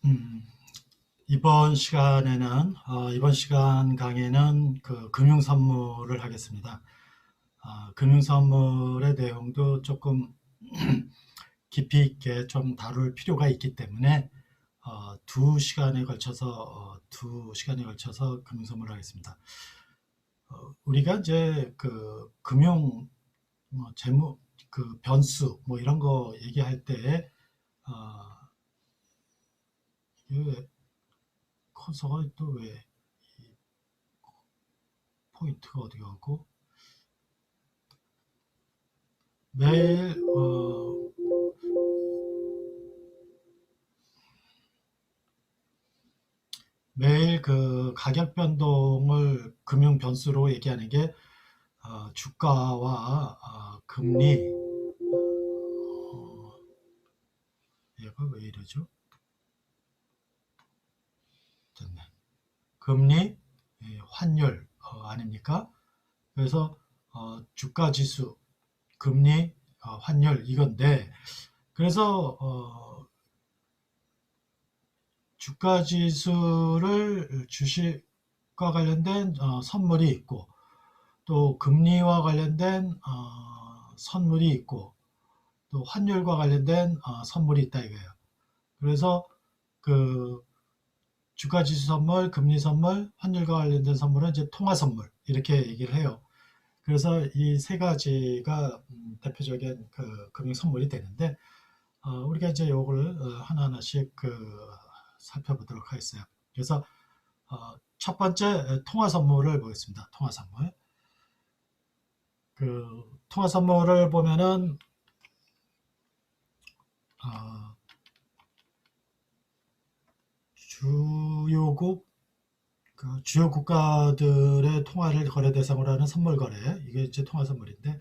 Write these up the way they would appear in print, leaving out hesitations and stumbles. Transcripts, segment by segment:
음, 이번 시간 강의는 그 금융선물을 하겠습니다. 금융선물의 내용도 조금 깊이 있게 좀 다룰 필요가 있기 때문에 두 시간에 걸쳐서 금융선물을 하겠습니다. 우리가 이제 그 금융, 재무, 그 변수, 이런 거 얘기할 때, 어, 이게 왜 커서가 또 왜 포인트가 어디 가고, 매일 매일 그 가격 변동을 금융 변수로 얘기하는 게 주가와 금리. 얘가 왜 이러죠? 됐네. 금리, 환율 아닙니까? 그래서 주가 지수, 금리, 환율 이건데, 그래서 주가 지수를 주식과 관련된 선물이 있고, 또 금리와 관련된 선물이 있고, 또 환율과 관련된 선물이 있다 이거예요. 그래서 그 주가지수 선물, 금리 선물, 환율과 관련된 선물은 이제 통화 선물 이렇게 얘기를 해요. 그래서 이 세 가지가 대표적인 그 금융 선물이 되는데, 우리가 이제 요걸 하나하나씩 살펴보도록 하겠어요. 그래서 첫 번째 통화 선물을 보겠습니다. 통화 선물. 통화 선물을 보면은 어, 주요국 주요 국가들의 통화를 거래 대상으로 하는 선물 거래, 이게 이제 통화 선물인데,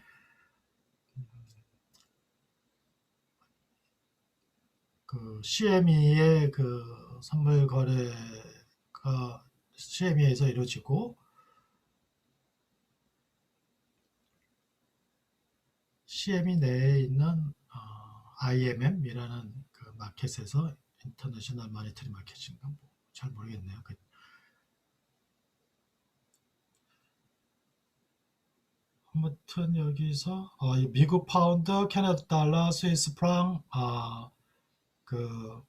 그 CME의 그 선물 거래가 CME에서 이루어지고, CME 내에 있는 IMM이라는 그 마켓에서, 인터내셔널 마니터리 마켓인가 잘 모르겠네요. 아무튼 여기서 미국 파운드, 캐나다 달러, 스위스 프랑, 그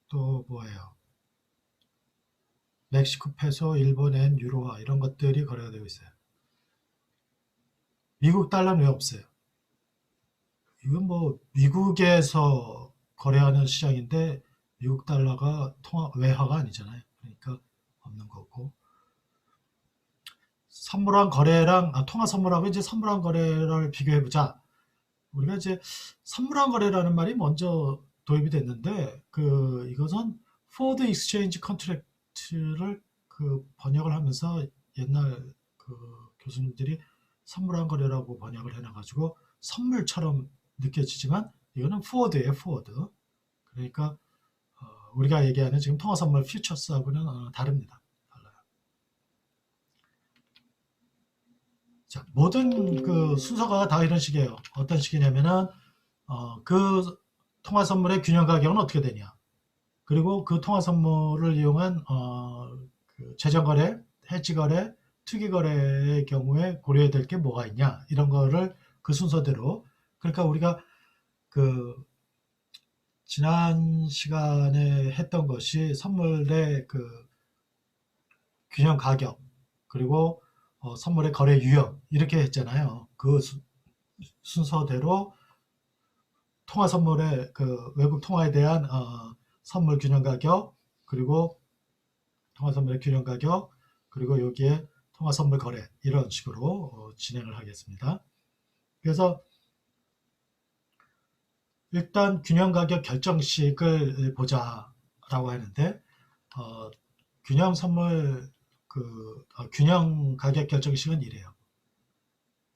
또 뭐예요? 멕시코 페소, 일본 엔, 유로화 이런 것들이 거래가 되고 있어요. 미국 달러는 왜 없어요? 이건 뭐 미국에서 거래하는 시장인데 미국 달러가 통화 외화가 아니잖아요. 그러니까 없는 거고. 선물한 거래랑 통화 선물하고 이제 선물한 거래를 비교해 보자. 우리가 이제 선물한 거래라는 말이 먼저 도입이 됐는데, 이것은 forward exchange contract를 번역을 하면서 옛날 교수님들이 선물한 거래라고 번역을 해놔가지고 선물처럼 느껴지지만 이거는 forward예요, forward. 그러니까 우리가 얘기하는 지금 통화 선물 퓨처스하고는 다릅니다. 달라요. 자, 모든 그 순서가 다 이런 식이에요. 어떤 식이냐면은 그 통화 선물의 균형 가격은 어떻게 되냐? 그리고 그 통화 선물을 이용한 재정 거래, 해지 거래, 투기 거래의 경우에 고려해야 될 게 뭐가 있냐? 이런 거를 그 순서대로. 그러니까 우리가 그 지난 시간에 했던 것이 선물의 균형 가격, 그리고 선물의 거래 유형 이렇게 했잖아요. 그 순서대로 통화 선물의 외국 통화에 대한 선물 균형 가격, 그리고 통화 선물의 균형 가격, 그리고 여기에 통화 선물 거래, 이런 식으로 진행을 하겠습니다. 그래서 일단 균형 가격 결정식을 보자라고 하는데, 균형 선물 균형 가격 결정식은 이래요.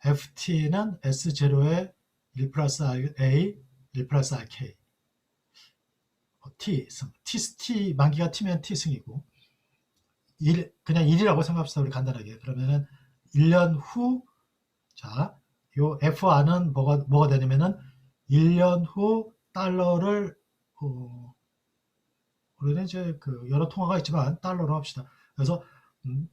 FT는 S0에 1 플러스 A, 1 플러스 RK. T 승. T 만기가 T면 T 승이고, 그냥 1이라고 생각합시다. 우리 간단하게. 그러면은 1년 후, 자, 요 FR는 뭐가 되냐면은 1년 후 달러를 우리는 이제 그 여러 통화가 있지만 달러로 합시다. 그래서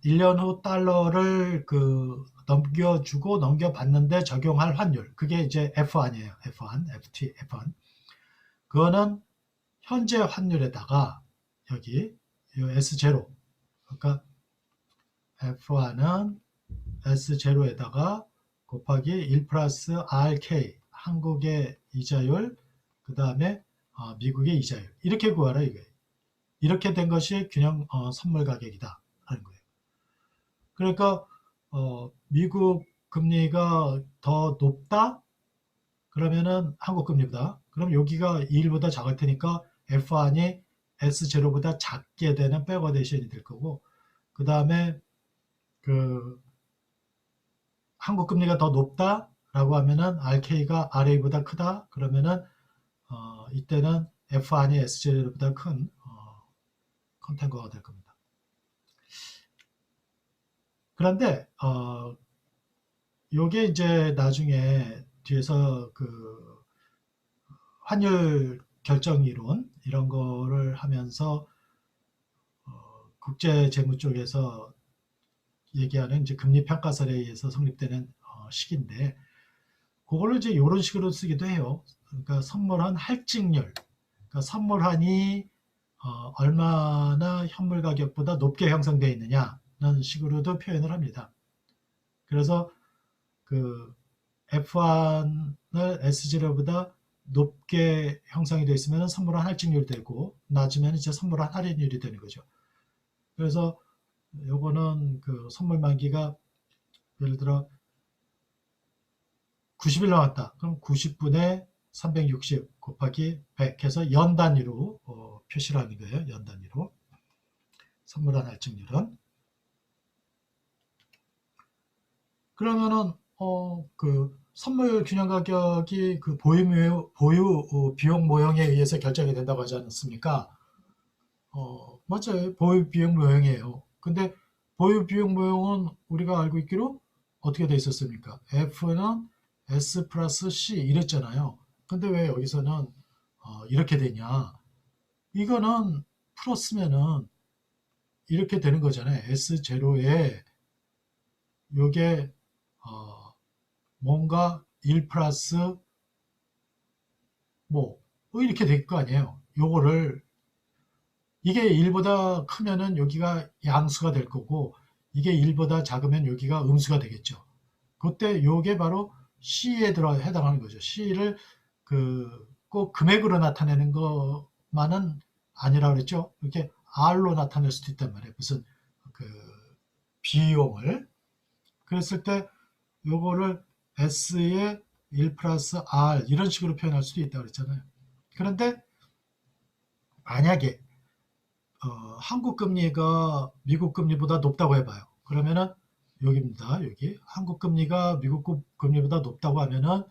1년 후 달러를 그 넘겨주고 넘겨받는데 적용할 환율, 그게 이제 F1이에요. F1, FT, F1. 그거는 현재 환율에다가 여기 S0, 그러니까 F1은 S0에다가 곱하기 1 플러스 RK, 한국의 이자율, 그 다음에 미국의 이자율, 이렇게 구하라 이거예요. 이렇게 된 것이 균형 선물 가격이다 하는 거예요. 그러니까 미국 금리가 더 높다 그러면은 한국 금리보다, 그럼 여기가 2보다 작을 테니까 F1이 S0보다 작게 되는 백워데이션이 될 거고, 그 다음에 그 한국 금리가 더 높다라고 하면은 RK가 RA보다 크다 그러면은 이때는 F1이 S0보다 큰 컨텐거가 될 겁니다. 그런데 요게 이제 나중에 뒤에서 그 환율 결정 이론 이런 거를 하면서 국제 재무 쪽에서 얘기하는 이제 금리 평가설에 의해서 성립되는 식인데, 그걸로 이제 이런 식으로 쓰기도 해요. 그러니까 선물한 할증률, 그러니까 선물한이 얼마나 현물 가격보다 높게 형성되어 있느냐는 식으로도 표현을 합니다. 그래서 그 F1을 S0보다 높게 형성이 되어 있으면 선물한 할증률이 되고, 낮으면 이제 선물한 할인율이 되는 거죠. 그래서 요거는 그 선물 만기가 예를 들어 90일 남았다. 그럼 90분의 360 곱하기 100 해서 연 단위로 표시를 하는 거예요. 연 단위로. 선물한 할증률은. 그러면은 그 선물 균형 가격이 그 보유 비용 모형에 의해서 결정이 된다고 하지 않습니까? 맞아요. 보유 비용 모형이에요. 근데 보유 비용 모형은 우리가 알고 있기로 어떻게 돼 있었습니까? F는 S 플러스 C 이랬잖아요. 근데 왜 여기서는 이렇게 되냐? 이거는 풀었으면은 이렇게 되는 거잖아요. S0에 요게 뭔가 1 플러스 뭐 이렇게 될 거 아니에요. 요거를 이게 1보다 크면은 여기가 양수가 될 거고, 이게 1보다 작으면 여기가 음수가 되겠죠. 그때 요게 바로 C에 해당하는 거죠. C를 꼭 금액으로 나타내는 것만은 아니라 그랬죠. 이렇게 R로 나타낼 수도 있단 말이에요. 무슨 그 비용을. 그랬을 때 요거를 S에 1 플러스 R 이런 식으로 표현할 수도 있다고 그랬잖아요. 그런데 만약에 한국 금리가 미국 금리보다 높다고 해봐요. 그러면은 여기입니다. 여기 한국 금리가 미국 금리보다 높다고 하면은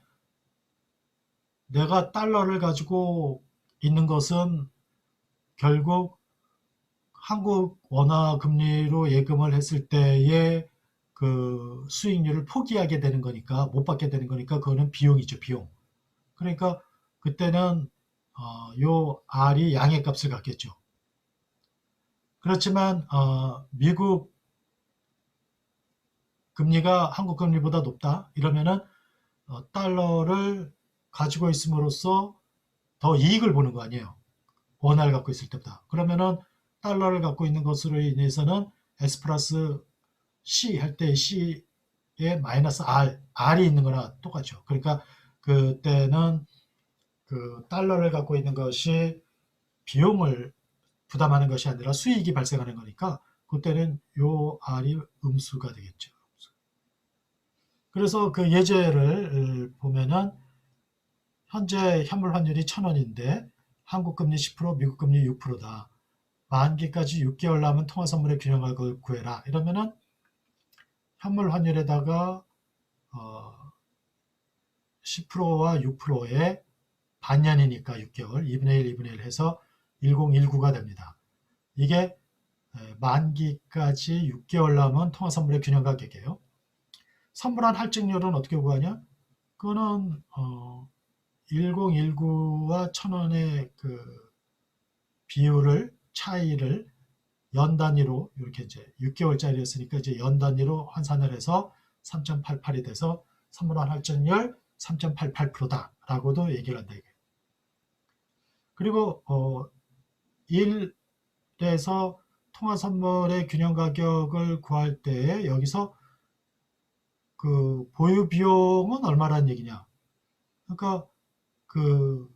내가 달러를 가지고 있는 것은 결국 한국 원화 금리로 예금을 했을 때의 그 수익률을 포기하게 되는 거니까, 못 받게 되는 거니까 그거는 비용이죠, 비용. 그러니까 그때는 요 R이 양의 값을 갖겠죠. 그렇지만 미국 금리가 한국 금리보다 높다 이러면은 달러를 가지고 있음으로써 더 이익을 보는 거 아니에요. 원화를 갖고 있을 때보다. 그러면은 달러를 갖고 있는 것으로 인해서는 S 플러스 C 할 때 C에 마이너스 R이 있는 거나 똑같죠. 그러니까 그때는 그 달러를 갖고 있는 것이 비용을 부담하는 것이 아니라 수익이 발생하는 거니까 그때는 요 R이 음수가 되겠죠. 그래서 그 예제를 보면은 현재 현물 환율이 1,000원인데 한국 금리 10%, 미국 금리 6%다. 만기까지 6개월 남은 통화 선물의 균형을 구해라. 이러면은 현물 환율에다가 10%와 6%의 반년이니까 6개월, 2분의 1, 2분의 1 해서 1019가 됩니다. 이게 만기까지 6개월 남은 통화 선물의 균형 가격이에요. 선물한 할증률은 어떻게 구하냐? 그거는 1019와 1000원의 그 비율을 차이를 연 단위로 이렇게 이제 6개월짜리였으니까 이제 연 단위로 환산을 해서 3.88이 돼서 선물한 할증률 3.88%다라고도 얘기를 한다 이게. 그리고 1에서 통화 선물의 균형 가격을 구할 때 여기서 그 보유 비용은 얼마라는 얘기냐? 그러니까 그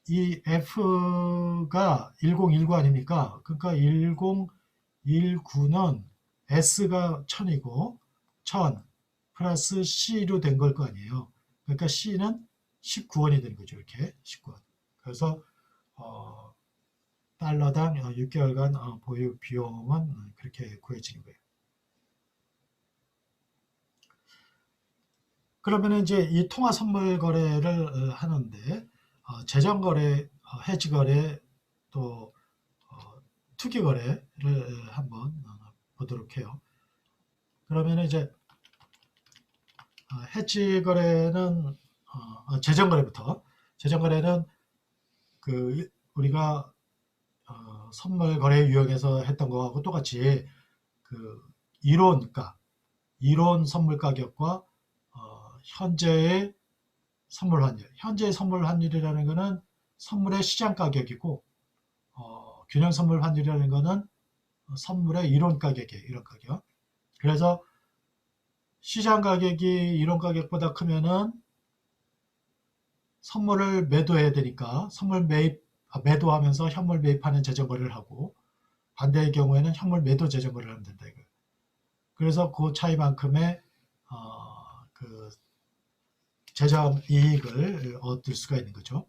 이 F가 1019 아닙니까? 그러니까 1019는 S가 1000이고 1000 플러스 C로 된 걸 거 아니에요. 그러니까 C는 19원이 되는 거죠. 이렇게 19원. 그래서 달러당 6개월간 보유 비용은 그렇게 구해지는 거예요. 그러면 이제 이 통화 선물 거래를 하는데 재정 거래, 해지 거래, 또 투기 거래를 한번 보도록 해요. 그러면 이제 해지 거래는 재정 거래부터 재정 거래는 그 우리가 선물 거래 유형에서 했던 거하고 똑같이 그 이론가, 이론 선물 가격과 현재의 선물 환율, 현재의 선물 환율이라는 것은 선물의 시장 가격이고 균형 선물 환율이라는 것은 선물의 이론 가격이에요. 이론 가격. 그래서 시장 가격이 이론 가격보다 크면은 선물을 매도해야 되니까 선물 매도하면서 현물 매입하는 재정 거래를 하고 반대의 경우에는 현물 매도 재정 거래를 하면 된다 이거. 그래서 그 차이만큼의 그 재정 이익을 얻을 수가 있는 거죠.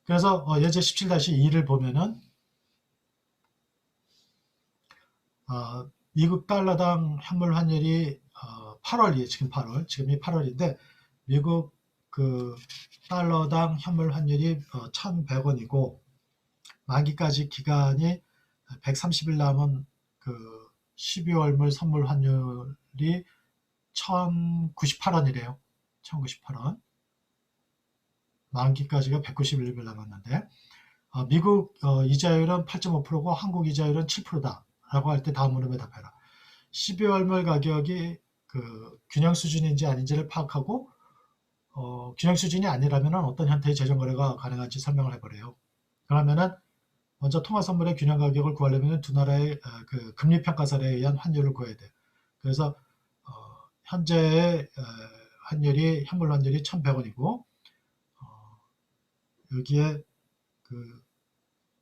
그래서 예제 17-2를 보면은 미국 달러당 현물 환율이 8월이 지금 8월, 지금이 8월인데 미국 그 달러당 현물 환율이 1,100원이고 만기까지 기간이 130일 남은 그 12월물 선물 환율이 1,098원이래요. 1,098원. 만기까지가 191일 남았는데 미국 이자율은 8.5%고 한국 이자율은 7%다라고 할 때 다음 물음에 답해라. 12월물 가격이 그 균형 수준인지 아닌지를 파악하고 균형 수준이 아니라면 어떤 형태의 재정 거래가 가능한지 설명을 해보래요. 그러면은 먼저 통화 선물의 균형 가격을 구하려면 두 나라의 그 금리 평가설에 의한 환율을 구해야 돼요. 그래서 현재의 환율이 현물 환율이 1,100원이고 여기에 그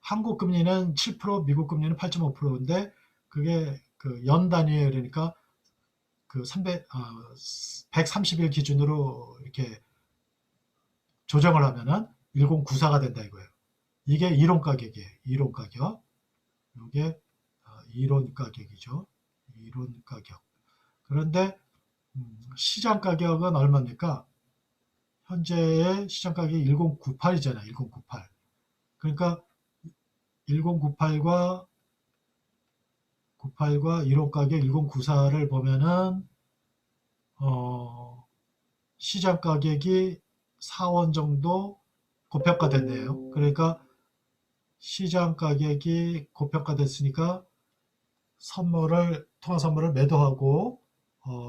한국 금리는 7%, 미국 금리는 8.5%인데 그게 그 연 단위에 그러니까 그 130일 기준으로 이렇게 조정을 하면은 1094가 된다 이거예요. 이게 이론 가격이에요. 이론 가격. 이게 이론 가격이죠. 이론 가격. 그런데 시장 가격은 얼마입니까? 현재의 시장 가격이 1098이잖아요. 1098. 그러니까 1098과 98과 이론 가격 1094를 보면은 시장 가격이 4원 정도 고평가됐네요. 그러니까 시장 가격이 고평가됐으니까 통화 선물을 매도하고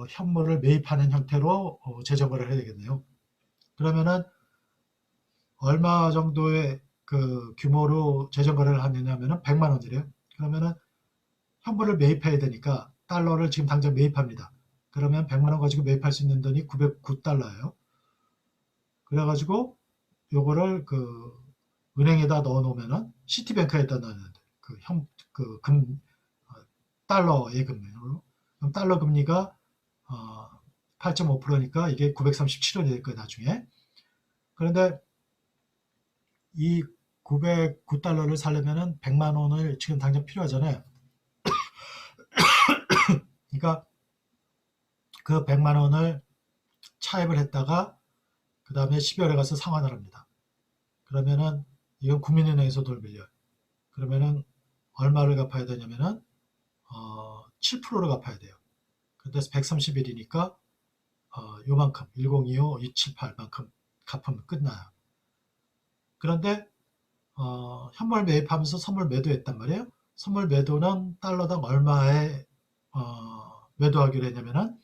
현물을 매입하는 형태로 재정 거래를 해야 되겠네요. 그러면은 얼마 정도의 그 규모로 재정 거래를 하느냐면은 100만 원이래요. 그러면은 현물을 매입해야 되니까 달러를 지금 당장 매입합니다. 그러면 100만 원 가지고 매입할 수 있는 돈이 909달러예요. 그래가지고 요거를 그 은행에다 넣어 놓으면은 시티뱅크에다 넣는 달러 예금으로 그럼 달러 금리가 8.5%니까 이게 937원이 될 거예요 나중에. 그런데 이 909달러를 사려면은 100만 원을 지금 당장 필요하잖아요. 그러니까 그 100만 원을 차입을 했다가 그 다음에 12월에 가서 상환을 합니다. 그러면은 이건 국민은행에서 돈을 빌려요. 그러면은 얼마를 갚아야 되냐면은 7%를 갚아야 돼요. 근데 130일이니까 요만큼 1025, 278만큼 갚으면 끝나요. 그런데 현물 매입하면서 선물 매도했단 말이에요. 선물 매도는 달러당 얼마에 매도하기로 했냐면은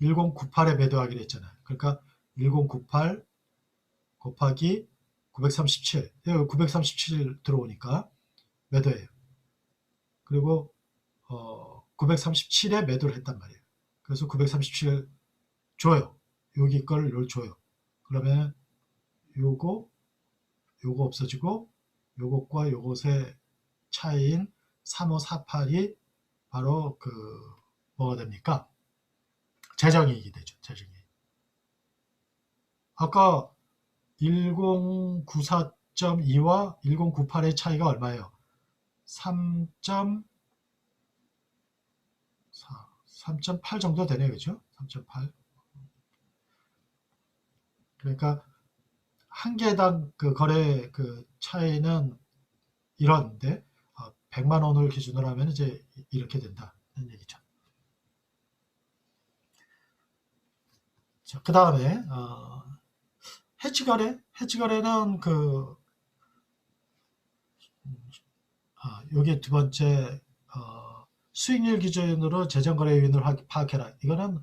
1098에 매도하기로 했잖아요. 그러니까 1098 곱하기 937, 937 들어오니까 매도예요. 그리고 937에 매도를 했단 말이에요. 그래서 937 줘요. 여기 걸 줘요. 그러면 요거 없어지고 요것과 요것의 차이인 3548이 바로 뭐가 됩니까? 재정이익이 되죠. 재정이익. 아까 1094.2와 1098의 차이가 얼마예요? 3.8 정도 되네요. 그죠? 3.8. 그러니까 한 개당 거래 차이는 이런데 100만 원을 기준으로 하면 이제 이렇게 된다는 얘기죠. 자, 그 다음에 해지거래는 여기 두 번째 수익률 기준으로 재정거래요인을 파악해라. 이거는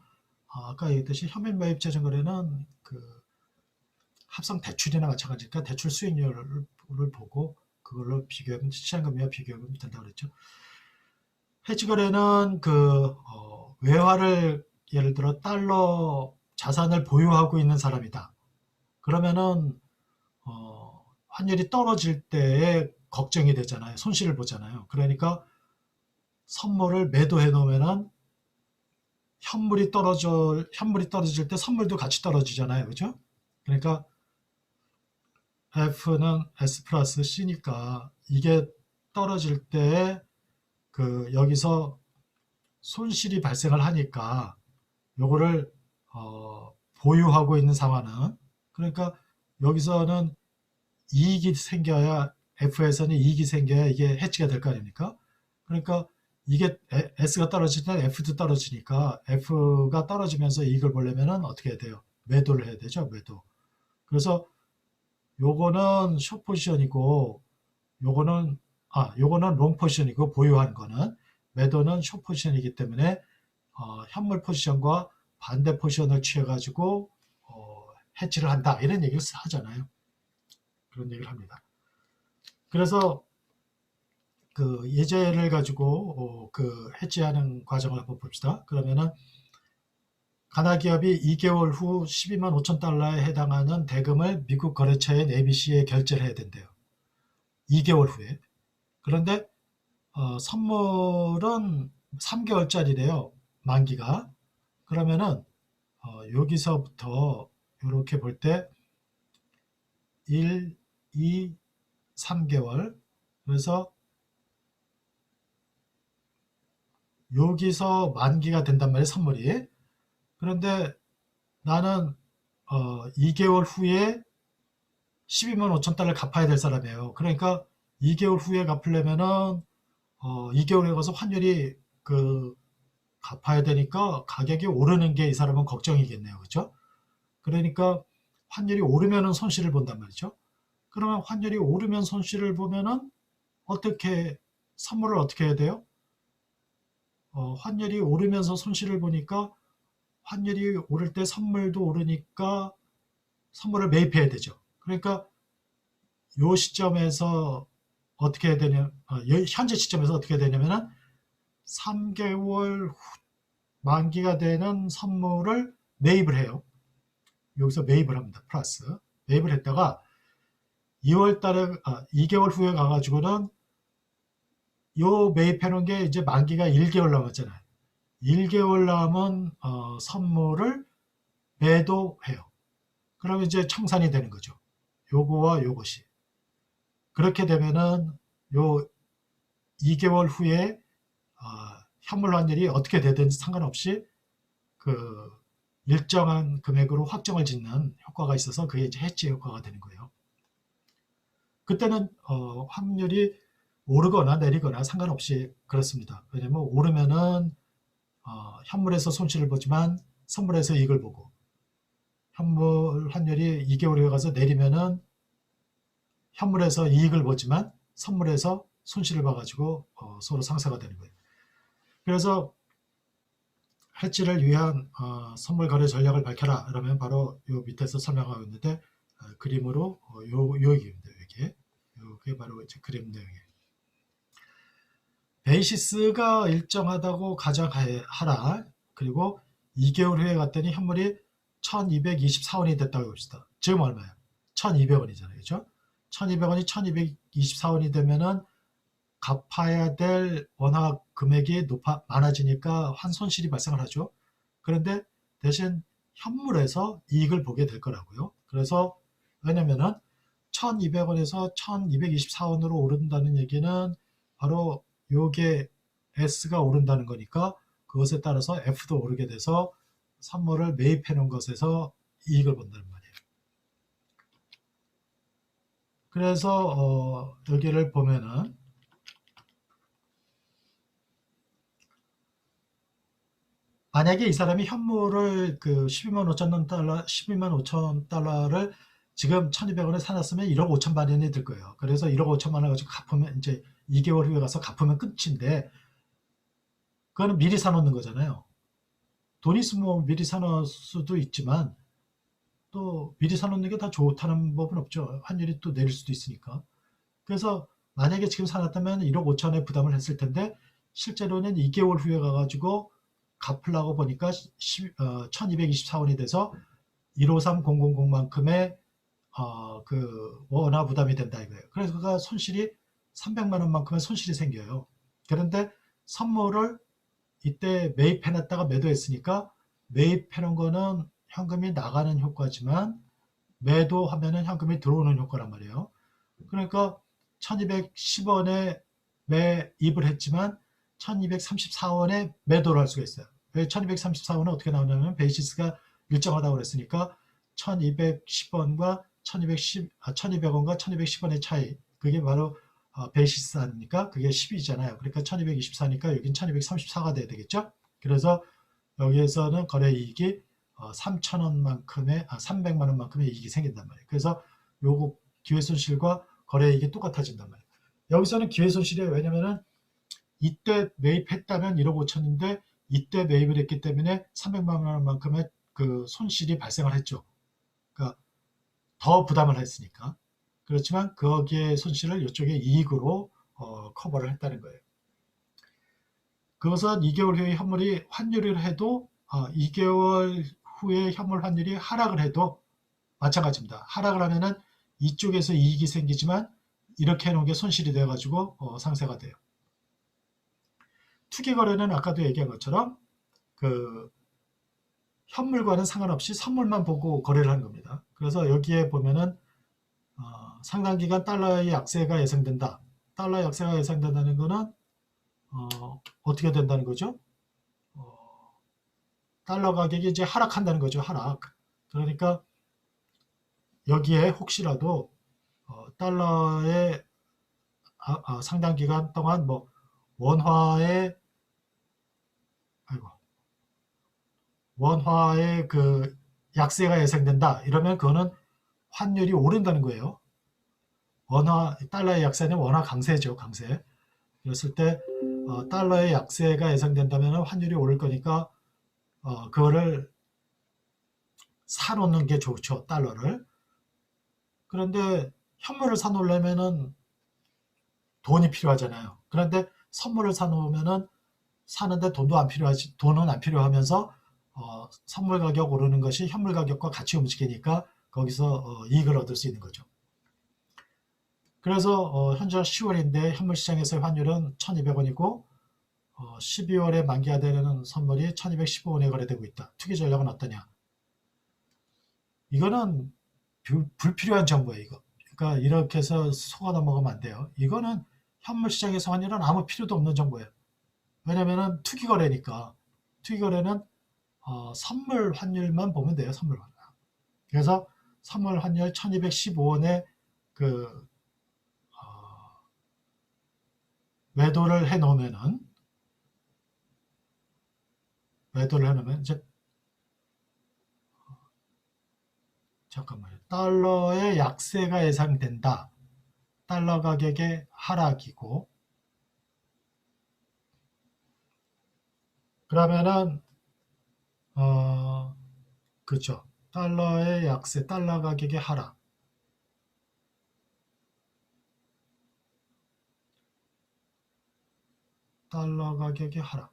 아까 얘기했듯이 현민 매입 재정거래는 합성 대출이나 마찬가지니까 대출 수익률을 보고 그걸로 비교하면 시장금리와 비교하면 된다고 그랬죠. 해지거래는 외화를 예를 들어 달러 자산을 보유하고 있는 사람이다. 그러면은 환율이 떨어질 때에 걱정이 되잖아요. 손실을 보잖아요. 그러니까 선물을 매도해 놓으면은 현물이 떨어질 때 선물도 같이 떨어지잖아요. 그죠? 그러니까 F는 S 플러스 C니까 이게 떨어질 때 여기서 손실이 발생을 하니까 요거를 보유하고 있는 상황은 그러니까 여기서는 이익이 생겨야 F에서는 이익이 생겨야 이게 해지가 될 거 아닙니까? 그러니까 이게 S가 떨어질 때 F도 떨어지니까 F가 떨어지면서 이익을 보려면 어떻게 해야 돼요? 매도를 해야 되죠. 매도. 그래서 요거는 숏 포지션이고 요거는 롱 포지션이고 보유한 거는 매도는 숏 포지션이기 때문에 현물 포지션과 반대 포지션을 취해 가지고 해지를 한다 이런 얘기를 하잖아요. 그런 얘기를 합니다. 그래서 예제를 가지고 해지하는 과정을 한번 봅시다. 그러면은 가나기업이 2개월 후 12만 5천 달러에 해당하는 대금을 미국 거래처인 ABC에 결제를 해야 된대요. 2개월 후에. 그런데 선물은 3개월짜리래요. 만기가. 그러면은 여기서부터 이렇게 볼 때 1, 2, 3개월. 그래서 여기서 만기가 된단 말이에요. 선물이. 그런데 나는 2개월 후에 12만 5천 달러를 갚아야 될 사람이에요. 그러니까 2개월 후에 갚으려면은 2개월에 가서 환율이 갚아야 되니까 가격이 오르는 게 이 사람은 걱정이겠네요. 그렇죠? 그러니까 환율이 오르면은 손실을 본단 말이죠. 그러면 환율이 오르면 손실을 보면은 선물을 어떻게 해야 돼요? 환율이 오르면서 손실을 보니까 환율이 오를 때 선물도 오르니까 선물을 매입해야 되죠. 그러니까 요 시점에서 어떻게 해야 되냐, 현재 시점에서 어떻게 해야 되냐면은 3개월 후 만기가 되는 선물을 매입을 해요. 여기서 매입을 합니다. 플러스. 매입을 했다가 2월 달에, 2개월 후에 가가지고는 요 매입해 놓은 게 이제 만기가 1개월 남았잖아요. 1개월 남은 선물을 매도해요. 그러면 이제 청산이 되는 거죠. 요거와 요것이. 그렇게 되면은 요 2개월 후에 현물 환율이 어떻게 되든지 상관없이 일정한 금액으로 확정을 짓는 효과가 있어서 그게 이제 해지 효과가 되는 거예요. 그때는 환율이 오르거나 내리거나 상관없이 그렇습니다. 왜냐면 오르면은 현물에서 손실을 보지만 선물에서 이익을 보고 현물 환율이 2개월에 가서 내리면은 현물에서 이익을 보지만 선물에서 손실을 봐가지고 서로 상쇄가 되는 거예요. 그래서 해지를 위한 선물 거래 전략을 밝혀라. 그러면 바로 요 밑에서 설명하고 있는데 그림으로 요 얘기입니다. 이게 바로 이제 그림 내용이에요. 베이시스가 일정하다고 가정하라. 그리고 2개월 후에 갔더니 현물이 1224원이 됐다고 봅시다. 지금 얼마예요? 1200원이잖아요. 그죠? 1200원이 1224원이 되면은 갚아야 될 원화 금액이 많아지니까 환손실이 발생을 하죠. 그런데 대신 현물에서 이익을 보게 될 거라고요. 그래서 왜냐면은 1200원에서 1224원으로 오른다는 얘기는 바로 요게 S가 오른다는 거니까 그것에 따라서 F도 오르게 돼서 선물을 매입해 놓은 것에서 이익을 본다는 말이에요. 그래서 여기를 보면은 만약에 이 사람이 현물을 그 12만 5천 달러, 12만 5천 달러를 지금 1200원에 사놨으면 1억 5천만 원이 들 거예요. 그래서 1억 5천만 원 가지고 갚으면 이제 2개월 후에 가서 갚으면 끝인데 그거는 미리 사놓는 거잖아요. 돈 있으면 미리 사놓을 수도 있지만 또 미리 사놓는 게 다 좋다는 법은 없죠. 환율이 또 내릴 수도 있으니까. 그래서 만약에 지금 사놨다면 1억 5천에 부담을 했을 텐데 실제로는 2개월 후에 가가지고 갚으려고 보니까 1224원이 돼서 153000만큼의 그 원화 부담이 된다 이거예요. 그래서 그가 손실이 300만 원만큼의 손실이 생겨요. 그런데 선물을 이때 매입해놨다가 매도했으니까 매입해놓은 거는 현금이 나가는 효과지만 매도하면은 현금이 들어오는 효과란 말이에요. 그러니까 1210원에 매입을 했지만 1234원에 매도를 할 수가 있어요. 왜 1234원은 어떻게 나오냐면 베이시스가 일정하다고 그랬으니까 1210원과 1200원과 1210원의 차이 그게 바로 베이시스 아닙니까? 그게 10이잖아요. 그러니까 1224니까 여긴 1234가 돼야 되겠죠? 그래서 여기에서는 거래이익이 3,000원만큼의 300만 원만큼의 이익이 생긴단 말이에요. 그래서 요거 기회손실과 거래이익이 똑같아진단 말이에요. 여기서는 기회손실이에요. 왜냐면은 이때 매입했다면 1억 5천인데 이때 매입을 했기 때문에 300만 원만큼의 그 손실이 발생을 했죠. 그러니까 더 부담을 했으니까. 그렇지만 거기에 손실을 이쪽에 이익으로 커버를 했다는 거예요. 그것은 2개월 후에 현물이 환율을 해도 2개월 후에 현물 환율이 하락을 해도 마찬가지입니다. 하락을 하면은 이쪽에서 이익이 생기지만 이렇게 해놓은 게 손실이 돼가지고 상쇄가 돼요. 투기 거래는 아까도 얘기한 것처럼 그 현물과는 상관없이 선물만 보고 거래를 하는 겁니다. 그래서 여기에 보면은 상당 기간 달러의 약세가 예상된다. 달러 약세가 예상된다는 거는 어떻게 된다는 거죠? 달러 가격이 이제 하락한다는 거죠. 하락. 그러니까 여기에 혹시라도 달러의 상당 기간 동안 뭐 원화의 그 약세가 예상된다. 이러면 그거는 환율이 오른다는 거예요. 달러의 약세는 원화 강세죠. 강세. 그랬을 때 달러의 약세가 예상된다면 환율이 오를 거니까 그거를 사놓는 게 좋죠. 달러를. 그런데 현물을 사놓으려면은 돈이 필요하잖아요. 그런데 선물을 사놓으면은 사는데 돈은 안 필요하면서 선물 가격 오르는 것이 현물 가격과 같이 움직이니까 거기서 이익을 얻을 수 있는 거죠. 그래서 현재 10월인데 현물 시장에서의 환율은 1200원이고 12월에 만기가 되는 선물이 1215원에 거래되고 있다. 투기 전략은 어떠냐? 이거는 불필요한 정보예요. 이거. 그러니까 이렇게 해서 속아 넘어가면 안 돼요. 이거는 현물 시장에서 환율은 아무 필요도 없는 정보예요. 왜냐면은 투기 거래니까. 투기 거래는 선물 환율만 보면 돼요. 선물 환율. 그래서 선물 환율 1215원에 그 매도를 해 놓으면은 이제 잠깐만요. 달러의 약세가 예상된다. 달러 가격의 하락이고, 그러면은 그죠. 달러의 약세, 달러 가격의 하락. 달러 가격의 하락.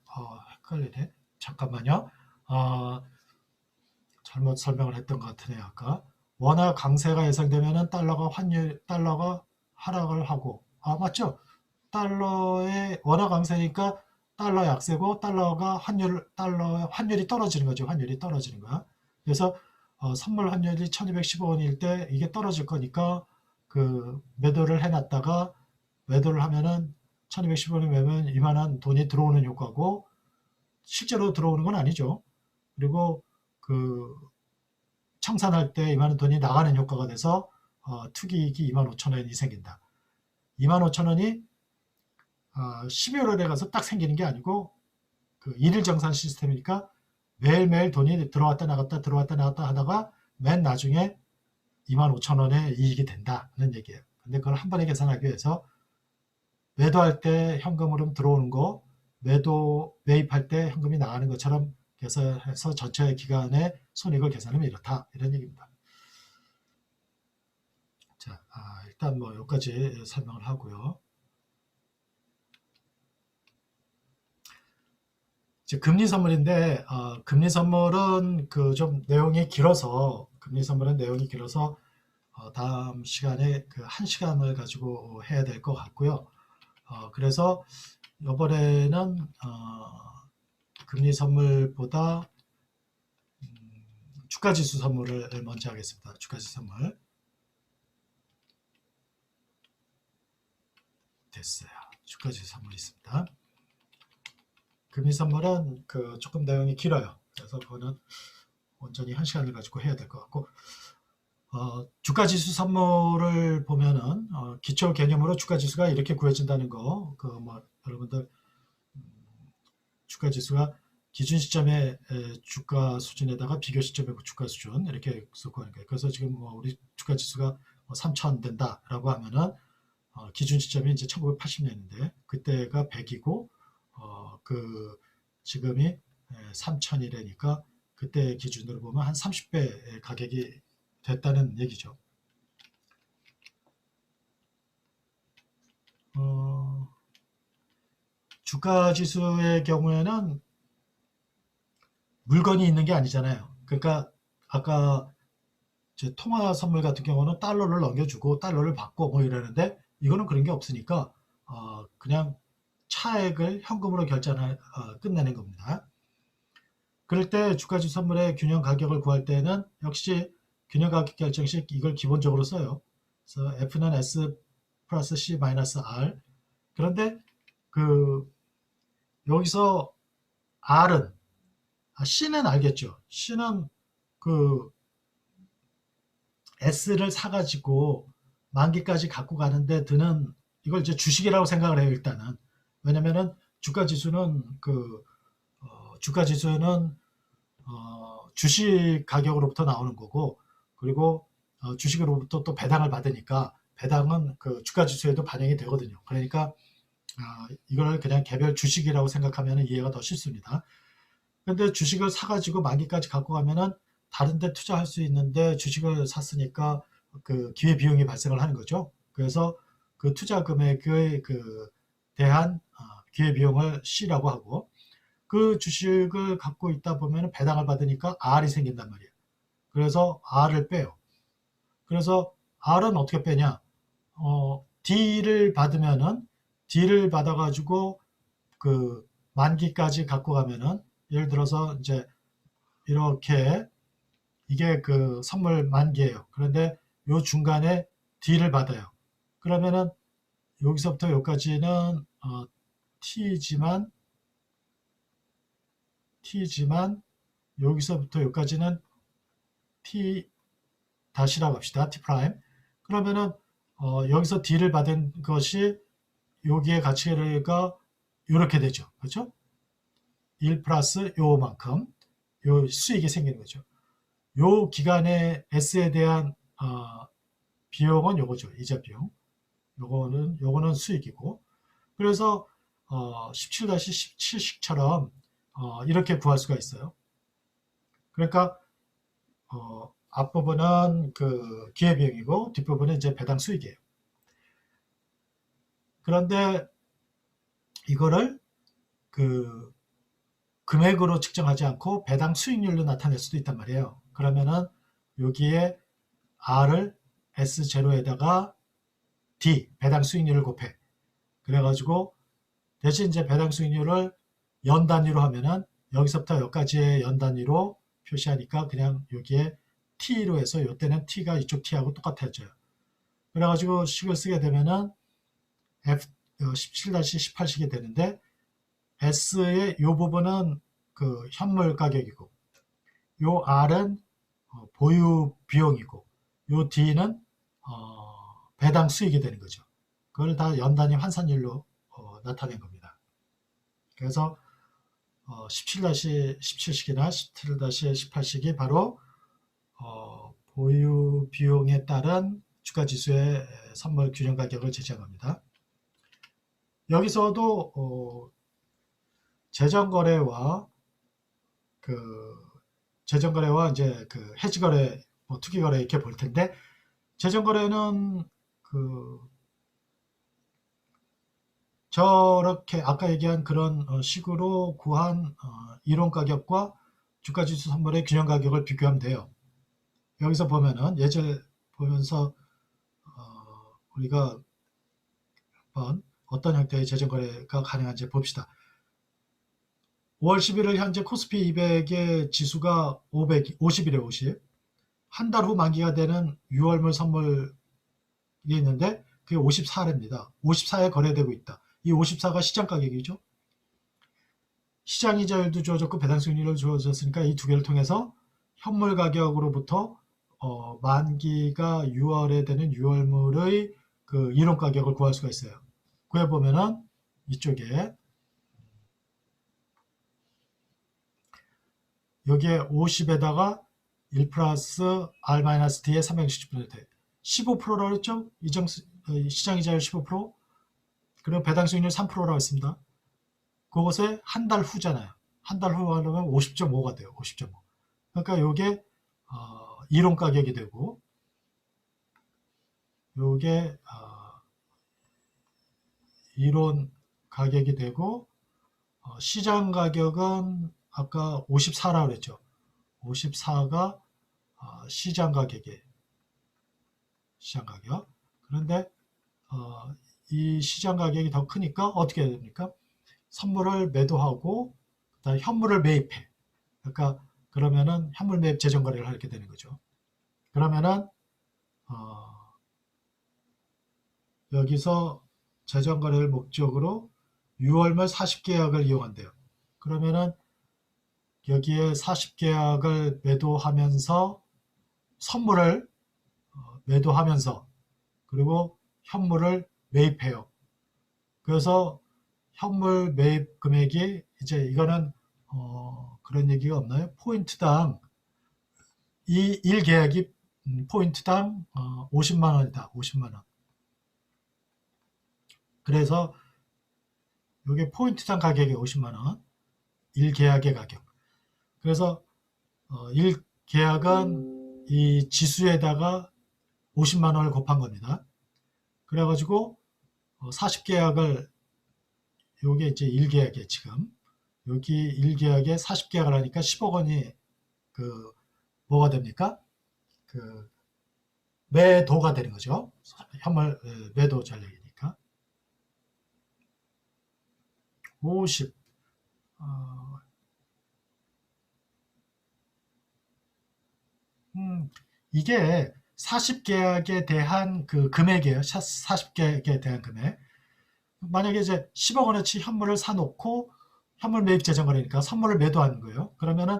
헷갈리네. 잠깐만요. 어, 잘못 설명을 했던 것 같으네요. 아까 원화 강세가 예상되면은 달러가 하락을 하고, 맞죠? 달러의 원화 강세니까 달러 약세고 달러 환율이 떨어지는 거죠. 환율이 떨어지는 거야. 그래서 선물 환율이 1215원일 때 이게 떨어질 거니까 그 매도를 해놨다가 매도를 하면은 1215원이 매면 이만한 돈이 들어오는 효과고, 실제로 들어오는 건 아니죠. 그리고 그 청산할 때 이만한 돈이 나가는 효과가 돼서 투기이익이 25,000원이 생긴다. 25,000원이 12월에 가서 딱 생기는 게 아니고 그 일일 정산 시스템이니까 매일매일 돈이 들어왔다 나갔다 하다가 맨 나중에 25,000원의 이익이 된다는 얘기예요. 근데 그걸 한 번에 계산하기 위해서 매도할 때 현금으로 들어오는 거, 매입할 때 현금이 나가는 것처럼 계산해서 전체 기간의 손익을 계산하면 이렇다. 이런 얘기입니다. 자, 일단 뭐 여기까지 설명을 하고요. 이제 금리 선물인데, 금리 선물은 그 좀 내용이 길어서, 다음 시간에 그 1시간을 가지고 해야 될 것 같고요. 그래서 이번에는 금리 선물보다 주가지수 선물을 먼저 하겠습니다. 주가지수 선물 됐어요. 주가지수 선물이 있습니다. 금리 선물은 그 조금 내용이 길어요. 그래서 그거는 온전히 1시간을 가지고 해야 될 것 같고, 주가지수 선물을 보면은 기초 개념으로 주가지수가 이렇게 구해진다는 거, 그 뭐 여러분들 주가지수가 기준 시점의 주가 수준에다가 비교 시점의 주가 수준 이렇게 구하는 거예요. 그래서 지금 뭐 우리 주가지수가 3,000 된다라고 하면은 기준 시점이 이제 1980년인데 그때가 100이고 그 지금이 3,000이라니까 그때 기준으로 보면 한 30배 가격이 됐다는 얘기죠. 주가 지수의 경우에는 물건이 있는 게 아니잖아요. 그러니까 아까 통화 선물 같은 경우는 달러를 넘겨주고 달러를 받고 뭐 이러는데 이거는 그런 게 없으니까 그냥 차액을 현금으로 끝내는 겁니다. 그럴 때 주가지수 선물의 균형 가격을 구할 때는 역시 균형 가격 결정식 이걸 기본적으로 써요. 그래서 F는 S 플러스 C 마이너스 R. 그런데 그 여기서 R은 C는 알겠죠. C는 그 S를 사가지고 만기까지 갖고 가는데 드는 이걸 이제 주식이라고 생각을 해요. 일단은 왜냐면은 주가지수는 주식 가격으로부터 나오는 거고, 그리고 주식으로부터 또 배당을 받으니까 배당은 그 주가지수에도 반영이 되거든요. 그러니까 이걸 그냥 개별 주식이라고 생각하면 이해가 더 쉽습니다. 근데 주식을 사가지고 만기까지 갖고 가면은 다른 데 투자할 수 있는데 주식을 샀으니까 그 기회 비용이 발생을 하는 거죠. 그래서 그 투자 금액에 대한 기회 비용을 C라고 하고, 그 주식을 갖고 있다 보면 배당을 받으니까 R이 생긴단 말이에요. 그래서 R을 빼요. 그래서 R은 어떻게 빼냐? D를 받아가지고 그 만기까지 갖고 가면은 예를 들어서 이제 이렇게 이게 그 선물 만기예요. 그런데 요 중간에 D를 받아요. 그러면은 여기서부터 여기까지는 T지만 여기서부터 여기까지는 T 다시라고 합시다. T 프라임. 그러면은 여기서 D를 받은 것이 여기에 가치가 이렇게 되죠. 그렇죠? 1 플러스 요만큼 요 수익이 생기는 거죠. 요 기간에 S에 대한 비용은 요거죠. 이자 비용. 요거는 수익이고. 그래서 17-17식처럼 이렇게 구할 수가 있어요. 그러니까 앞부분은 그 기회비용이고 뒷부분은 이제 배당 수익이에요. 그런데 이거를 그 금액으로 측정하지 않고 배당 수익률로 나타낼 수도 있단 말이에요. 그러면은 여기에 R을 S0에다가 D, 배당 수익률을 곱해. 그래가지고 대신 이제 배당 수익률을 연 단위로 하면은 여기서부터 여기까지의 연 단위로 표시하니까 그냥 여기에 T로 해서 이때는 T가 이쪽 T하고 똑같아져요. 그래가지고 식을 쓰게 되면은 F 17-18식이 되는데 S의 이 부분은 그 현물 가격이고 요 R은 보유 비용이고 요 D는 배당 수익이 되는 거죠. 그걸 다 연단위 환산율로 나타낸 겁니다. 그래서 17-17식이나 17-18식이 바로 보유 비용에 따른 주가지수의 선물 균형 가격을 제시한 겁니다. 여기서도 재정거래와 재정거래와 이제 그 해지거래, 뭐 투기거래 이렇게 볼 텐데 재정거래는 저렇게 아까 얘기한 그런 식으로 구한 이론 가격과 주가지수 선물의 균형 가격을 비교하면 돼요. 여기서 보면은 예제 보면서 우리가 한번 어떤 형태의 재정거래가 가능한지 봅시다. 5월 11일 현재 코스피 200의 지수가 50이래 50. 한 달 후 만기가 되는 6월물 선물이 있는데 그게 54랍니다. 54에 거래되고 있다. 이 54가 시장 가격이죠. 시장 이자율도 주어졌고 배당 수익률도 주어졌으니까 이 두 개를 통해서 현물 가격으로부터 만기가 6월에 되는 6월물의 그 이론 가격을 구할 수가 있어요. 구해보면은 이쪽에 여기에 50에다가 1 플러스 R-D의 360%, 15%라고 했죠? 시장 이자율 15%, 그리고 배당 수익률 3%라고 했습니다. 그것에 한 달 후잖아요. 한 달 후 하려면 50.5가 돼요. 50.5. 그러니까 이게 이론 가격이 되고, 이게 이론 가격이 되고, 시장 가격은 아까 54라고 그랬죠. 54가 시장 가격이에요. 시장 가격. 그런데 이 시장 가격이 더 크니까 어떻게 해야 됩니까? 선물을 매도하고 그다음에 현물을 매입해. 그러니까 그러면은 현물 매입 재정 거래를 하게 되는 거죠. 그러면은 여기서 재정 거래를 목적으로 6월말 40계약을 이용한대요. 그러면은 여기에 40계약을 매도하면서 선물을 매도하면서 그리고 현물을 매입해요. 그래서 현물 매입 금액이 이제 이거는 그런 얘기가 없나요? 포인트당 이 1계약이 포인트당 50만 원이다. 50만 원. 그래서 이게 포인트당 가격이 50만 원. 1계약의 가격. 그래서 1계약은 이 지수에다가 50만 원을 곱한 겁니다. 그래가지고 40계약을 요게 이제 1계약에 지금 여기 1계약에 40계약을 하니까 10억 원이 뭐가 됩니까? 매도가 되는 거죠. 현물 매도 전략이니까. 50. 이게 40계약에 대한 그 금액이에요. 40계약에 대한 금액. 만약에 이제 10억 원어치 현물을 사놓고 현물 매입 재정거래니까 선물을 매도하는 거예요. 그러면은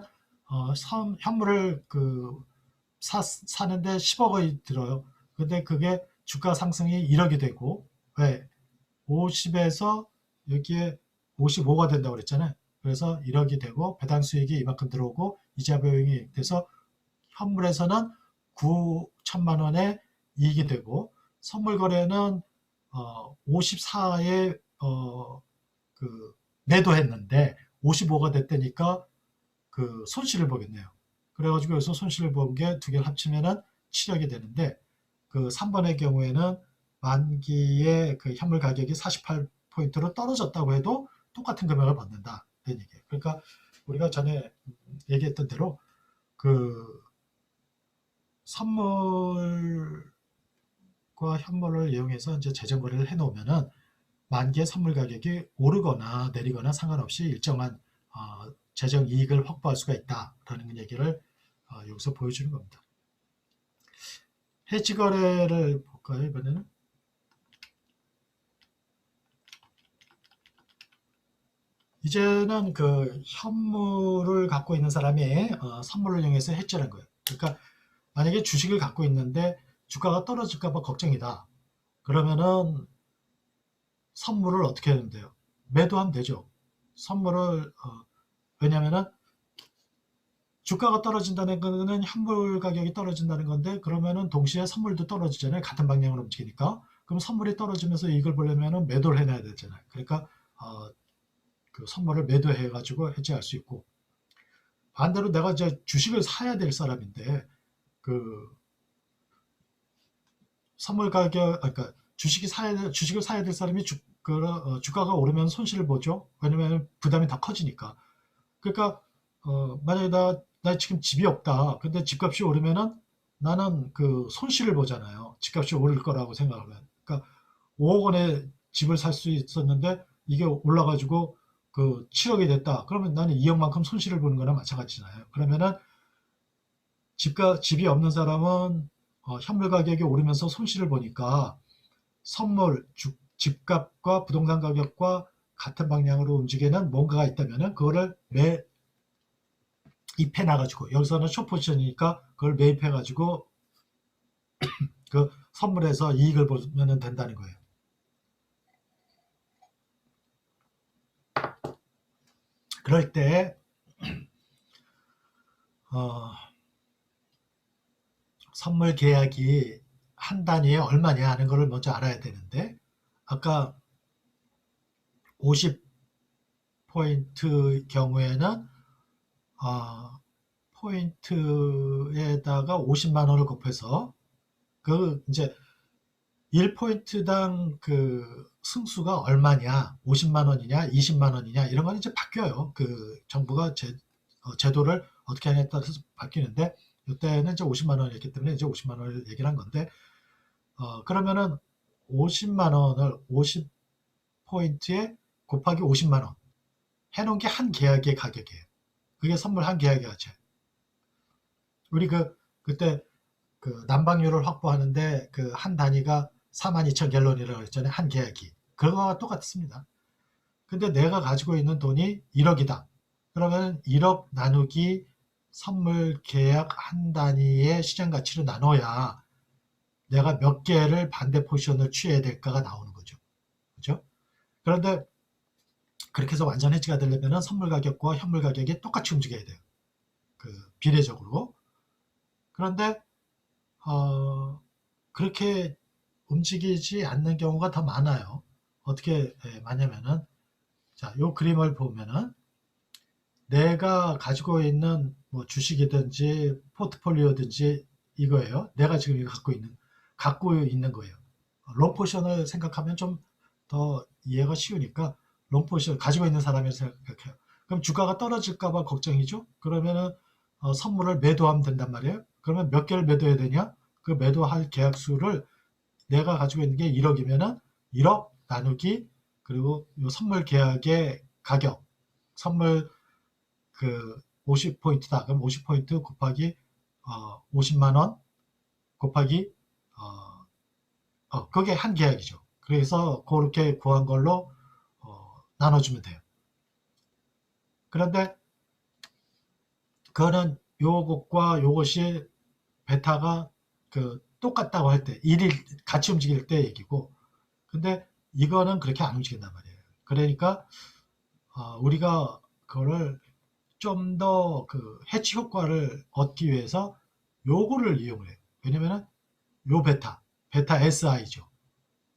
현물을 사는데 10억 원이 들어요. 근데 그게 주가 상승이 1억이 되고 왜 50에서 여기에 55가 된다고 그랬잖아요. 그래서 1억이 되고 배당 수익이 이만큼 들어오고 이자 비용이 돼서 현물에서는 9천만 원의 이익이 되고 선물 거래는 54에 그 매도했는데 55가 됐다니까 그 손실을 보겠네요. 그래가지고 여기서 손실을 본 게 두 개를 합치면은 7억이 되는데 그 3번의 경우에는 만기의 그 현물 가격이 48포인트로 떨어졌다고 해도 똑같은 금액을 받는다. 이런 얘기예요. 그러니까 우리가 전에 얘기했던 대로 그 선물과 현물을 이용해서 이제 재정 거래를 해 놓으면은 만기의 선물 가격이 오르거나 내리거나 상관없이 일정한 재정 이익을 확보할 수가 있다라는 얘기를 여기서 보여주는 겁니다. 해지 거래를 볼까요, 이번에는? 이제는 그 현물을 갖고 있는 사람이 선물을 이용해서 해지하는 거예요. 그러니까 만약에 주식을 갖고 있는데 주가가 떨어질까 봐 걱정이다. 그러면은 선물을 어떻게 하면 돼요? 매도하면 되죠. 선물을 왜냐면은 주가가 떨어진다는 거는 현물 가격이 떨어진다는 건데 그러면은 동시에 선물도 떨어지잖아요. 같은 방향으로 움직이니까. 그럼 선물이 떨어지면서 이익을 보려면은 매도를 해놔야 되잖아요. 그러니까 그 선물을 매도해 가지고 해지할 수 있고 반대로 내가 이제 주식을 사야 될 사람인데 그 선물 가격 그러니까 주식을 사야 될 사람이 주가가 오르면 손실을 보죠. 왜냐면 부담이 더 커지니까. 그러니까 만약에 나 지금 집이 없다. 근데 집값이 오르면은 나는 그 손실을 보잖아요. 집값이 오를 거라고 생각하면. 그러니까 5억 원에 집을 살 수 있었는데 이게 올라가지고 그 7억이 됐다. 그러면 나는 2억만큼 손실을 보는 거나 마찬가지잖아요. 그러면은 집이 없는 사람은 현물 가격이 오르면서 손실을 보니까 집값과 부동산 가격과 같은 방향으로 움직이는 뭔가가 있다면은 그거를 매입해 놔가지고 여기서는 숏포지션이니까 그걸 매입해 가지고 그 선물에서 이익을 보면 된다는 거예요. 그럴 때 선물 계약이 한 단위에 얼마냐 하는 것을 먼저 알아야 되는데 아까 50포인트 경우에는 포인트에다가 50만 원을 곱해서 그 이제 1포인트당 그 승수가 얼마냐, 50만 원이냐, 20만 원이냐 이런 건 이제 바뀌어요. 그 정부가 제도를 어떻게 하냐에 따라서 바뀌는데 이때는 이제 50만 원이었기 때문에 이제 50만 원을 얘기를 한 건데 그러면은 50만 원을 50포인트에 곱하기 50만 원 해놓은 게 한 계약의 가격이에요. 그게 선물 한 계약의 가치. 우리 그때 그 난방률을 확보하는데 그 한 단위가 42,000갤론이라고 했잖아요. 한 계약이. 그거와 똑같습니다. 근데 내가 가지고 있는 돈이 1억이다. 그러면 1억 나누기 선물 계약 한 단위의 시장 가치로 나눠야 내가 몇 개를 반대 포지션을 취해야 될까가 나오는 거죠. 그죠? 그런데 그렇게 해서 완전 해지가 되려면 선물 가격과 현물 가격이 똑같이 움직여야 돼요. 그 비례적으로. 그런데 그렇게 움직이지 않는 경우가 더 많아요. 어떻게 많냐면은 자, 요 그림을 보면은 내가 가지고 있는 뭐 주식이든지 포트폴리오든지 이거예요. 내가 지금 이거 갖고 있는 거예요. 롱 포션을 생각하면 좀 더 이해가 쉬우니까 롱 포션 가지고 있는 사람을 생각해요. 그럼 주가가 떨어질까 봐 걱정이죠. 그러면은 선물을 매도하면 된단 말이에요. 그러면 몇 개를 매도해야 되냐? 그 매도할 계약수를 내가 가지고 있는 게 1억이면은 1억 나누기 그리고 요 선물 계약의 가격 선물 그 50포인트다. 그럼 50포인트 곱하기 50만 원 곱하기 그게 한 계약이죠. 그래서 그렇게 구한 걸로 나눠주면 돼요. 그런데 그거는 요것과 요것이 베타가 그 똑같다고 할 때, 일일 같이 움직일 때 얘기고, 근데 이거는 그렇게 안 움직인단 말이에요. 그러니까 우리가 그거를 좀 더 그 해치 효과를 얻기 위해서 요거를 이용을 해요. 왜냐면은 요 베타 SI죠.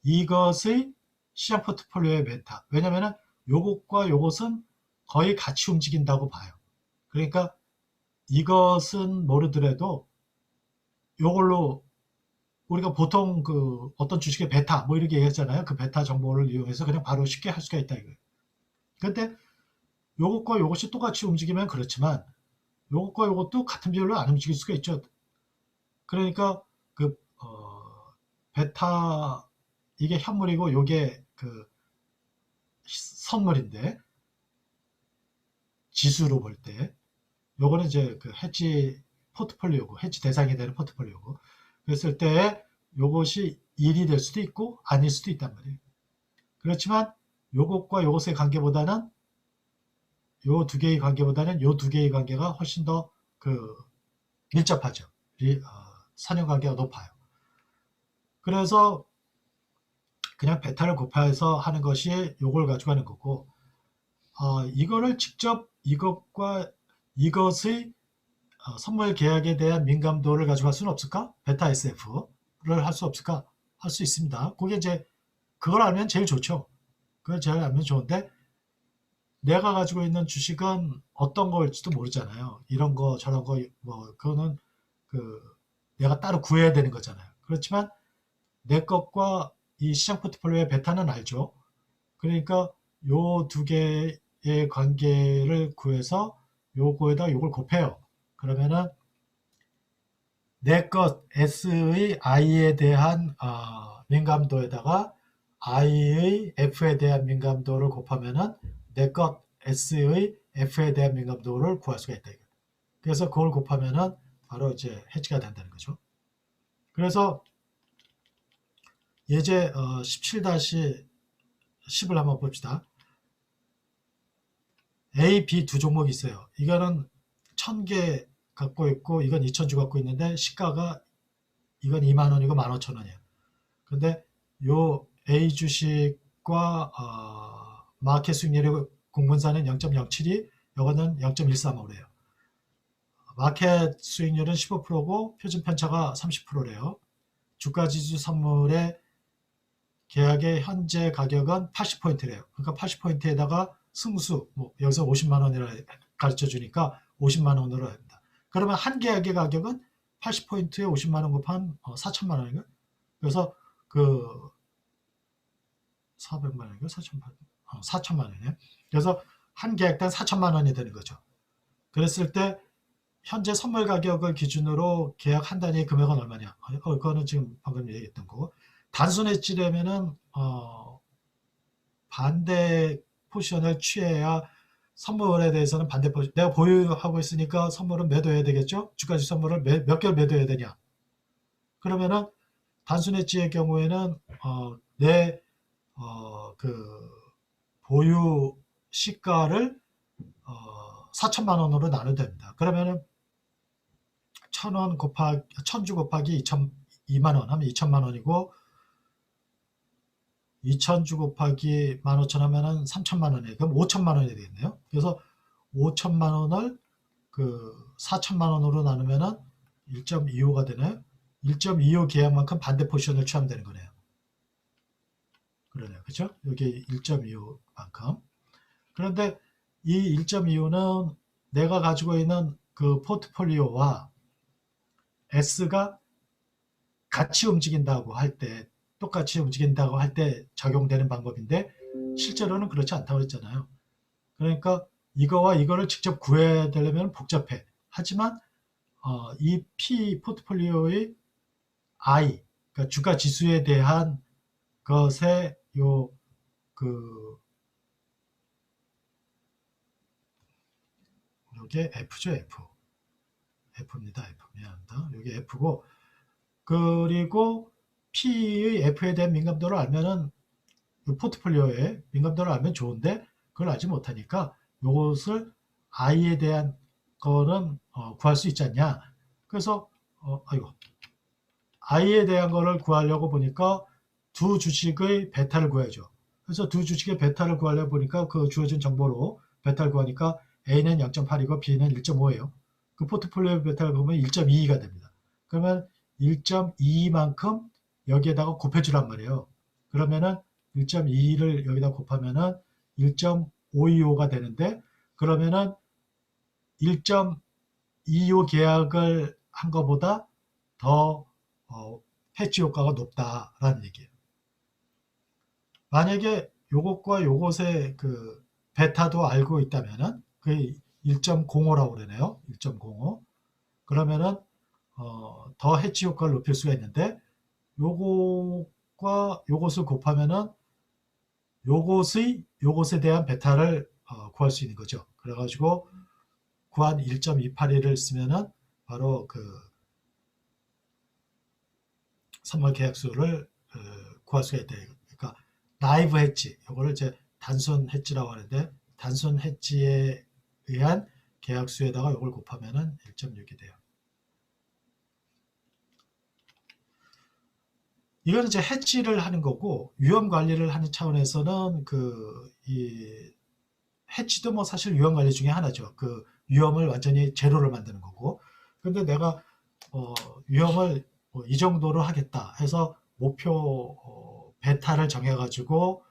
이것의 시장 포트폴리오의 베타. 왜냐면은 요것과 요것은 거의 같이 움직인다고 봐요. 그러니까 이것은 모르더라도 요걸로 우리가 보통 그 어떤 주식의 베타 뭐 이렇게 얘기했잖아요. 그 베타 정보를 이용해서 그냥 바로 쉽게 할 수가 있다 이거예요. 근데 요것과 요것이 똑같이 움직이면 그렇지만 요것과 요것도 같은 비율로 안 움직일 수가 있죠. 그러니까 그 베타 이게 현물이고 요게 그 선물인데 지수로 볼 때 요거는 이제 그 해지 포트폴리오고 해지 대상이 되는 포트폴리오고 그랬을 때 요것이 1이 될 수도 있고 아닐 수도 있단 말이에요. 그렇지만 요것과 요것의 관계보다는 요 두 개의 관계보다는 요 두 개의 관계가 훨씬 더 그 밀접하죠. 선형 관계가 높아요. 그래서 그냥 베타를 곱해서 하는 것이 요걸 가지고 하는 거고 이거를 직접 이것과 이것의 선물 계약에 대한 민감도를 가지고 할 수는 없을까? 베타 SF를 할 수 없을까? 할 수 있습니다. 그게 이제 그걸 알면 제일 좋죠. 그걸 제일 알면 좋은데 내가 가지고 있는 주식은 어떤 걸지도 모르잖아요. 이런 거 저런 거 뭐 그거는 그 내가 따로 구해야 되는 거잖아요. 그렇지만 내 것과 이 시장 포트폴리오의 베타는 알죠. 그러니까 요 두 개의 관계를 구해서 요거에다 요걸 곱해요. 그러면은 내 것 S의 I에 대한 민감도에다가 I의 F에 대한 민감도를 곱하면은 내 것 S의 F에 대한 민감도를 구할 수가 있다. 그래서 그걸 곱하면은 바로 이제 해지가 된다는 거죠. 그래서 예제 17-10을 한번 봅시다. A, B 두 종목이 있어요. 이거는 1000개 갖고 있고 이건 2000주 갖고 있는데 시가가 이건 2만 원이고 15,000원이에요. 근데 요 A 주식과 마켓 수익률의 공분사는 0.07이 요거는 0.135래요. 마켓 수익률은 15%고 표준 편차가 30%래요. 주가지수 선물의 계약의 현재 가격은 80포인트래요. 그러니까 80포인트에다가 승수, 뭐 여기서 50만 원이라 가르쳐 주니까 50만 원으로 합니다. 그러면 한 계약의 가격은 80포인트에 50만 원 곱한 4천만 원인가? 그래서 그 400만 원인가? 4천만 원이네. 그래서 한 계약당 4천만 원이 되는 거죠. 그랬을 때 현재 선물 가격을 기준으로 계약 한 단위 금액은 얼마냐? 그거는 지금 방금 얘기했던 거고. 단순 해지되면은 반대 포지션을 취해야 선물에 대해서는 반대 포지션. 내가 보유하고 있으니까 선물은 매도해야 되겠죠? 주가지 선물을 몇 개를 매도해야 되냐? 그러면은 단순 해지의 경우에는 내 그 보유 시가를 4천만 원으로 나눠야 됩니다. 그러면은 1000원 곱하기 1000주 곱하기 2만 원 하면 2천만 원이고 2000주 곱하기 15,000 하면은 3천만 원이에요. 그럼 5천만 원이 되겠네요. 그래서 5천만 원을 그 4천만 원으로 나누면은 1.25가 되네요. 1.25 계약만큼 반대 포지션을 취하면 되는 거네요. 그러네요. 그렇죠? 여기 1.25만큼. 그런데 이 1.25는 내가 가지고 있는 그 포트폴리오와 S가 같이 움직인다고 할 때, 똑같이 움직인다고 할 때 적용되는 방법인데 실제로는 그렇지 않다고 했잖아요. 그러니까 이거와 이거를 직접 구해야 되려면 복잡해. 하지만 이 P 포트폴리오의 I, 그러니까 주가 지수에 대한 것에 요게 F죠, F. F입니다, F. 미안합니다. 요게 F고, 그리고 P의 F에 대한 민감도를 알면은 이 포트폴리오의 민감도를 알면 좋은데 그걸 알지 못하니까 요것을 I에 대한 거는 구할 수 있지 않냐. 그래서 I에 대한 거를 구하려고 보니까 두 주식의 베타를 구해야죠. 그래서 두 주식의 베타를 구하려고 보니까 그 주어진 정보로 베타를 구하니까 A는 0.8이고 B는 1.5예요. 그 포트폴리오 베타를 보면 1.22가 됩니다. 그러면 1.22만큼 여기에다가 곱해주란 말이에요. 그러면은 1.22를 여기다 곱하면은 1.525가 되는데, 그러면은 1.25 계약을 한 것보다 더 해지 효과가 높다라는 얘기예요. 만약에 요것과 요것의 그 베타도 알고 있다면은 그게 1.05라고 그러네요. 1.05. 그러면은 더 해지 효과를 높일 수가 있는데, 요것과 요것을 곱하면은 요것에 대한 베타를 구할 수 있는 거죠. 그래가지고 구한 1.281을 쓰면은 바로 그 선물 계약수를 구할 수가 있다. 그러니까 나이브 해지, 이거를 이제 단순 해지라고 하는데, 단순 해지에 의한 계약수에다가 이걸 곱하면은 1.6이 돼요. 이건 이제 해지를 하는 거고, 위험 관리를 하는 차원에서는 이 해지도 뭐 사실 위험 관리 중에 하나죠. 그 위험을 완전히 제로를 만드는 거고. 근데 내가 위험을 이 정도로 하겠다 해서 목표 베타를 정해가지고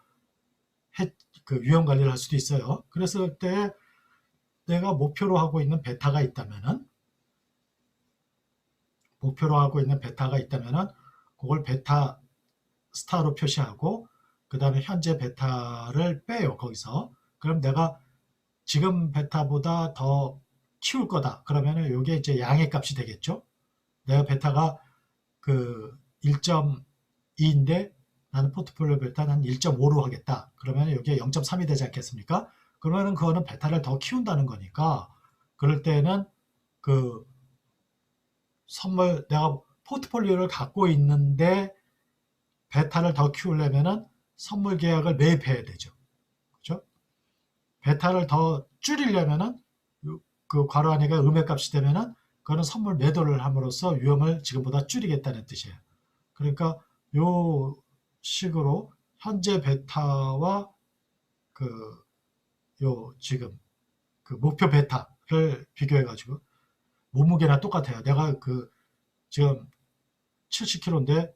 그 위험 관리를 할 수도 있어요. 그랬을 때 내가 목표로 하고 있는 베타가 있다면은 그걸 베타 스타로 표시하고, 그 다음에 현재 베타를 빼요, 거기서. 그럼 내가 지금 베타보다 더 키울 거다. 그러면은 이게 이제 양의 값이 되겠죠. 내가 베타가 그 1.2인데 나는 포트폴리오 베타는 한 1.5로 하겠다. 그러면 여기에 0.3이 되지 않겠습니까? 그러면은 그거는 베타를 더 키운다는 거니까, 그럴 때는 그 선물 내가 포트폴리오를 갖고 있는데 베타를 더 키우려면은 선물 계약을 매입해야 되죠. 그렇죠? 베타를 더 줄이려면은 그 괄호 안에가 음의 값이 되면은 그거는 선물 매도를 함으로써 위험을 지금보다 줄이겠다는 뜻이에요. 그러니까 요 식으로 현재 베타와 그 요 지금 그 목표 베타를 비교해 가지고 몸무게나 똑같아요. 내가 그 지금 70kg인데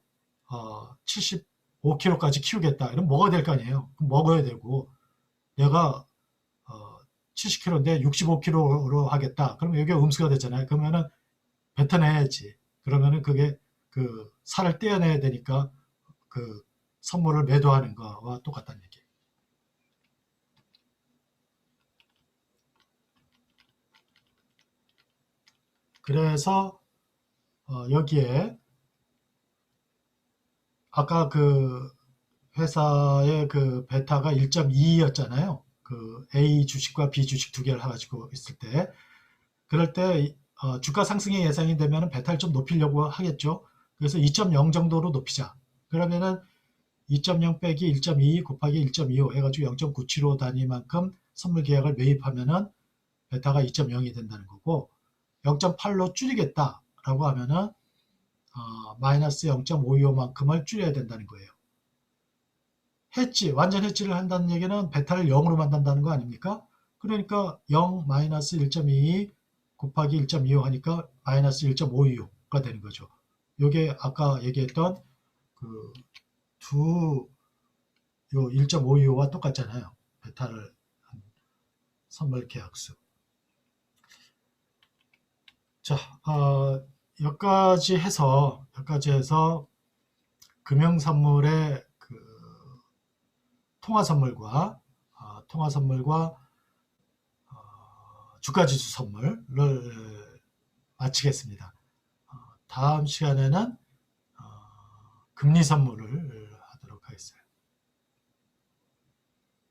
75kg까지 키우겠다. 이러면 먹어야 될 거 아니에요. 그럼 먹어야 되고, 내가 70kg인데 65kg로 하겠다. 그러면 여기가 음수가 되잖아요. 그러면은 뱉어내야지. 그러면은 그게 그 살을 떼어내야 되니까 그 선물을 매도하는 거와 똑같다는 얘기예요. 그래서 여기에 아까 그 회사의 그 베타가 1.2였잖아요. 그 A 주식과 B 주식 두 개를 해가지고 있을 때, 그럴 때 주가 상승이 예상이 되면 베타를 좀 높이려고 하겠죠. 그래서 2.0 정도로 높이자. 그러면은 2.0 빼기 1.2 곱하기 1.25 해가지고 0.975 단위만큼 선물 계약을 매입하면은 베타가 2.0이 된다는 거고, 0.8로 줄이겠다라고 하면은 마이너스 0.525만큼을 줄여야 된다는 거예요. 완전 해지를 한다는 얘기는 베타를 0으로 만든다는 거 아닙니까? 그러니까 0 마이너스 1.22 곱하기 1.25 하니까 마이너스 1.525가 되는 거죠. 이게 아까 얘기했던 그 요 1.525와 똑같잖아요. 베타를 한 선물 계약수. 자, 여기까지 해서 금융선물의 그 통화선물과 주가지수 선물을 마치겠습니다. 다음 시간에는 금리 선물을